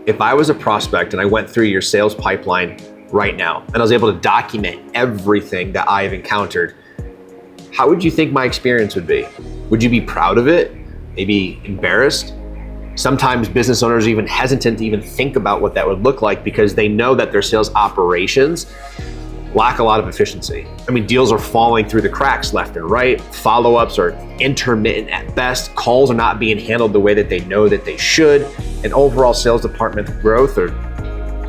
If I was a prospect and I went through your sales pipeline right now and I was able to document everything that I've encountered, how would you think my experience would be? Would you be proud of it? Maybe embarrassed? Sometimes business owners are even hesitant to even think about what that would look like because they know that their sales operations lack a lot of efficiency. I mean, deals are falling through the cracks left and right. Follow-ups are intermittent at best. Calls are not being handled the way that they know that they should. And overall sales department growth are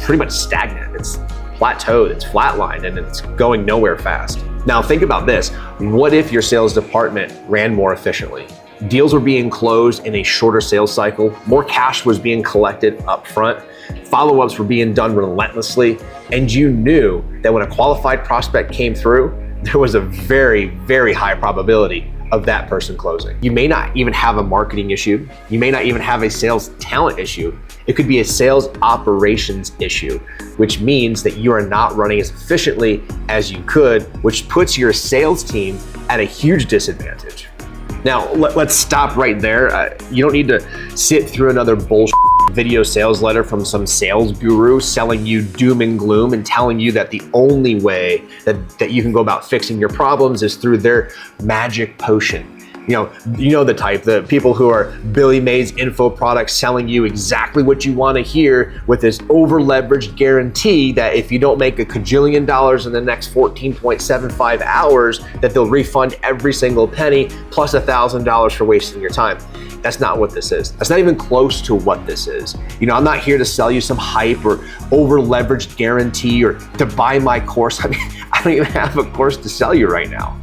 pretty much stagnant. It's plateaued, it's flatlined, and it's going nowhere fast. Now think about this. What if your sales department ran more efficiently? Deals were being closed in a shorter sales cycle, more cash was being collected up front, follow-ups were being done relentlessly, and you knew that when a qualified prospect came through, there was a very, very high probability of that person closing. You may not even have a marketing issue. You may not even have a sales talent issue. It could be a sales operations issue, which means that you are not running as efficiently as you could, which puts your sales team at a huge disadvantage. Now, let's stop right there. You don't need to sit through another bullshit video sales letter from some sales guru selling you doom and gloom and telling you that the only way that you can go about fixing your problems is through their magic potion. You know the type, the people who are Billy Mays info products selling you exactly what you want to hear with this over leveraged guarantee that if you don't make $1 kajillion in the next 14.75 hours, that they'll refund every single penny plus $1,000 for wasting your time. That's not what this is. That's not even close to what this is. I'm not here to sell you some hype or over leveraged guarantee or to buy my course. I mean, I don't even have a course to sell you right now.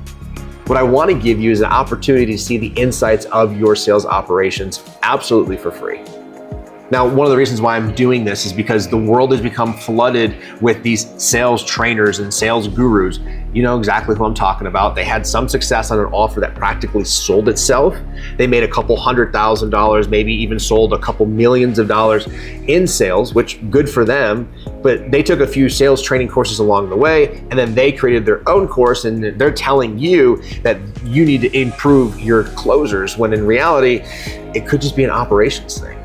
What I want to give you is an opportunity to see the insights of your sales operations absolutely for free. Now, one of the reasons why I'm doing this is because the world has become flooded with these sales trainers and sales gurus. You know exactly who I'm talking about. They had some success on an offer that practically sold itself. They made a couple $100,000, maybe even sold a couple millions of dollars in sales, which good for them. But they took a few sales training courses along the way, and then they created their own course, and they're telling you that you need to improve your closers, when in reality, it could just be an operations thing.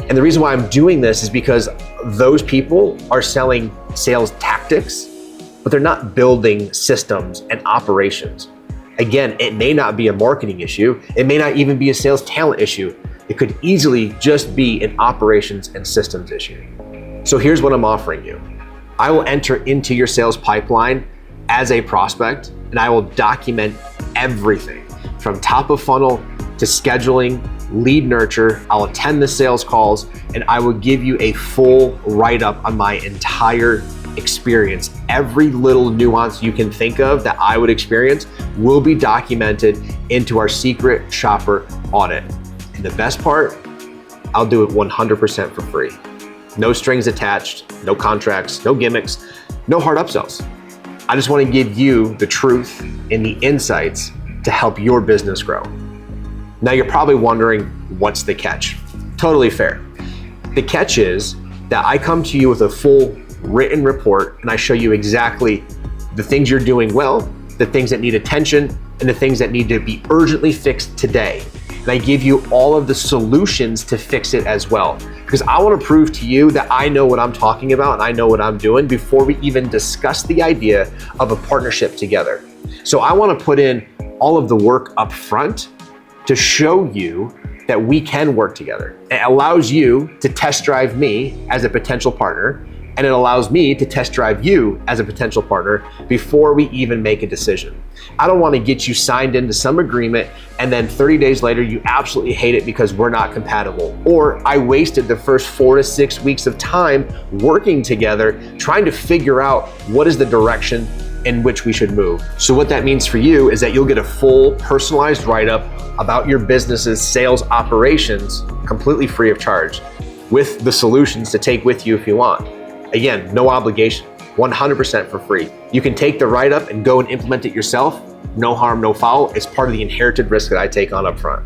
And the reason why I'm doing this is because those people are selling sales tactics, but they're not building systems and operations. Again, it may not be a marketing issue. It may not even be a sales talent issue. It could easily just be an operations and systems issue. So here's what I'm offering you. I will enter into your sales pipeline as a prospect, and I will document everything from top of funnel to scheduling, lead nurture. I'll attend the sales calls, and I will give you a full write-up on my entire experience. Every little nuance you can think of that I would experience will be documented into our Secret Shopper Audit. And the best part, I'll do it 100% for free. No strings attached, no contracts, no gimmicks, no hard upsells. I just want to give you the truth and the insights to help your business grow. Now you're probably wondering, what's the catch? Totally fair. The catch is that I come to you with a full written report, and I show you exactly the things you're doing well, the things that need attention, and the things that need to be urgently fixed today. And I give you all of the solutions to fix it as well. Because I want to prove to you that I know what I'm talking about and I know what I'm doing before we even discuss the idea of a partnership together. So I want to put in all of the work up front to show you that we can work together. It allows you to test drive me as a potential partner, and it allows me to test drive you as a potential partner before we even make a decision. I don't want to get you signed into some agreement and then 30 days later you absolutely hate it because we're not compatible. Or I wasted the first 4 to 6 weeks of time working together trying to figure out what is the direction in which we should move. So what that means for you is that you'll get a full personalized write-up about your business's sales operations completely free of charge, with the solutions to take with you if you want. Again, no obligation, 100% for free. You can take the write-up and go and implement it yourself. No harm, no foul. It's part of the inherited risk that I take on up front.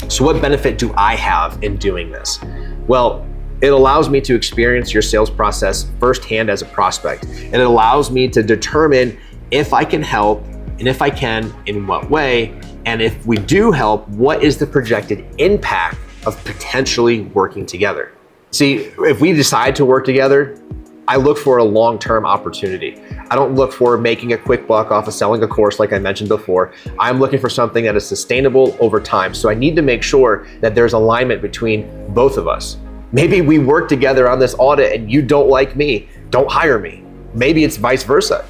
So what benefit do I have in doing this? Well, it allows me to experience your sales process firsthand as a prospect. And it allows me to determine if I can help, and if I can, in what way. And if we do help, what is the projected impact of potentially working together? See, if we decide to work together, I look for a long-term opportunity. I don't look for making a quick buck off of selling a course like I mentioned before. I'm looking for something that is sustainable over time. So I need to make sure that there's alignment between both of us. Maybe we work together on this audit and you don't like me, don't hire me. Maybe it's vice versa.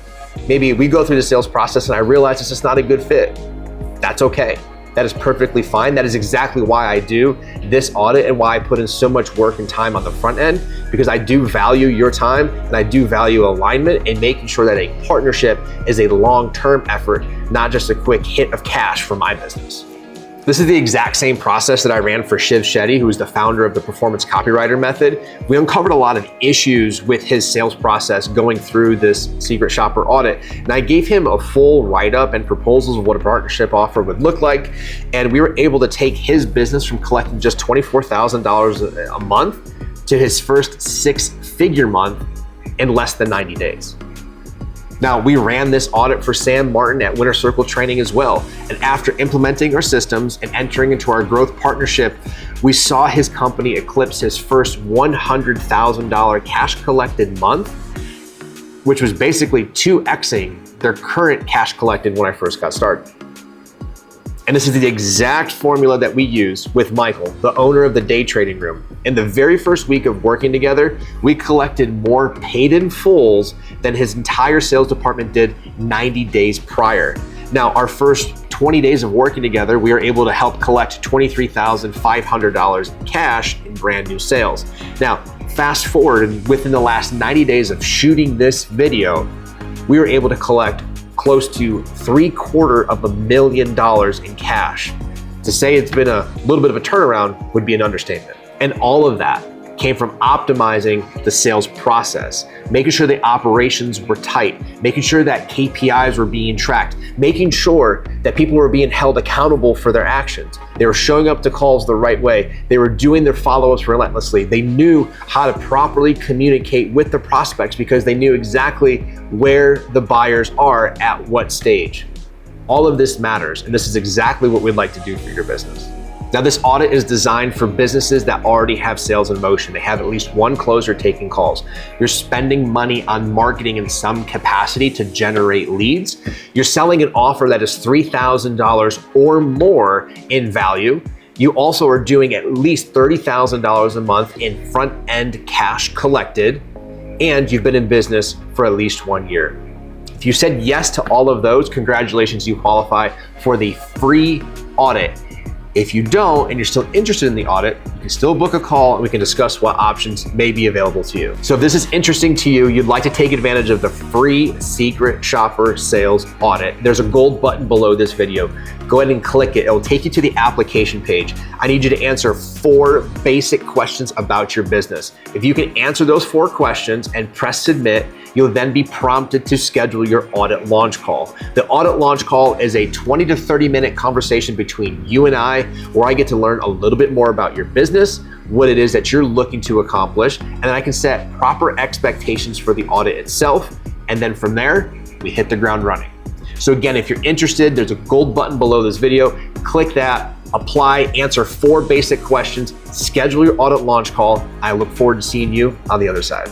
Maybe we go through the sales process and I realize it's just not a good fit. That's okay. That is perfectly fine. That is exactly why I do this audit and why I put in so much work and time on the front end, because I do value your time and I do value alignment and making sure that a partnership is a long-term effort, not just a quick hit of cash for my business. This is the exact same process that I ran for Shiv Shetty, who is the founder of the Performance Copywriter Method. We uncovered a lot of issues with his sales process going through this Secret Shopper audit. And I gave him a full write-up and proposals of what a partnership offer would look like. And we were able to take his business from collecting just $24,000 a month to his first six-figure month in less than 90 days. Now, we ran this audit for Sam Martin at Winner Circle Training as well. And after implementing our systems and entering into our growth partnership, we saw his company eclipse his first $100,000 cash collected month, which was basically 2xing their current cash collected when I first got started. And this is the exact formula that we use with Michael, the owner of the Day Trading Room. In the very first week of working together, we collected more paid in fulls than his entire sales department did 90 days prior. Now, our first 20 days of working together, we were able to help collect $23,500 in cash in brand new sales. Now, fast forward, and within the last 90 days of shooting this video, we were able to collect close to $750,000 in cash. To say it's been a little bit of a turnaround would be an understatement. And all of that came from optimizing the sales process, making sure the operations were tight, making sure that KPIs were being tracked, making sure that people were being held accountable for their actions. They were showing up to calls the right way. They were doing their follow-ups relentlessly. They knew how to properly communicate with the prospects because they knew exactly where the buyers are at what stage. All of this matters, and this is exactly what we'd like to do for your business. Now, this audit is designed for businesses that already have sales in motion. They have at least one closer taking calls. You're spending money on marketing in some capacity to generate leads. You're selling an offer that is $3,000 or more in value. You also are doing at least $30,000 a month in front-end cash collected, and you've been in business for at least 1 year. If you said yes to all of those, congratulations, you qualify for the free audit. If you don't, and you're still interested in the audit, you can still book a call and we can discuss what options may be available to you. So if this is interesting to you, you'd like to take advantage of the free Secret Shopper Sales Audit, there's a gold button below this video. Go ahead and click it. It will take you to the application page. I need you to answer 4 basic questions about your business. If you can answer those 4 questions and press submit, you'll then be prompted to schedule your audit launch call. The audit launch call is a 20 to 30 minute conversation between you and I, where I get to learn a little bit more about your business, what it is that you're looking to accomplish, and then I can set proper expectations for the audit itself. And then from there, we hit the ground running. So again, if you're interested, there's a gold button below this video. Click that, apply, answer 4 basic questions, schedule your audit launch call. I look forward to seeing you on the other side.